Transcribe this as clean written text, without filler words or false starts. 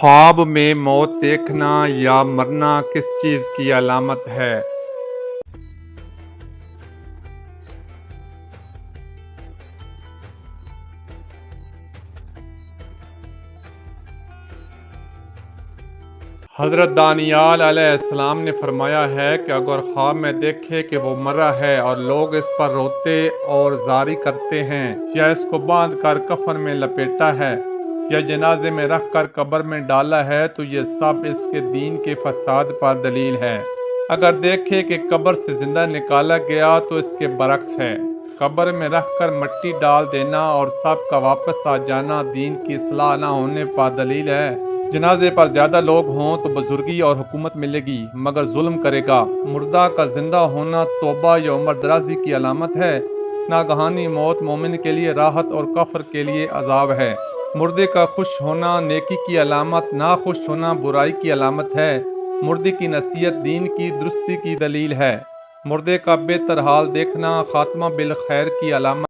خواب میں موت دیکھنا یا مرنا کس چیز کی علامت ہے؟ حضرت دانیال علیہ السلام نے فرمایا ہے کہ اگر خواب میں دیکھے کہ وہ مرا ہے اور لوگ اس پر روتے اور زاری کرتے ہیں یا اس کو باندھ کر کفن میں لپیٹا ہے یا جنازے میں رکھ کر قبر میں ڈالا ہے تو یہ سب اس کے دین کے فساد پر دلیل ہے۔ اگر دیکھے کہ قبر سے زندہ نکالا گیا تو اس کے برعکس ہے۔ قبر میں رکھ کر مٹی ڈال دینا اور سب کا واپس آ جانا دین کی اصلاح نہ ہونے پر دلیل ہے۔ جنازے پر زیادہ لوگ ہوں تو بزرگی اور حکومت ملے گی مگر ظلم کرے گا۔ مردہ کا زندہ ہونا توبہ یا عمر درازی کی علامت ہے۔ ناگہانی موت مومن کے لیے راحت اور کافر کے لیے عذاب ہے۔ مردے کا خوش ہونا نیکی کی علامت، نہ خوش ہونا برائی کی علامت ہے۔ مردے کی نصیحت دین کی درستی کی دلیل ہے۔ مردے کا بہتر حال دیکھنا خاتمہ بالخیر کی علامت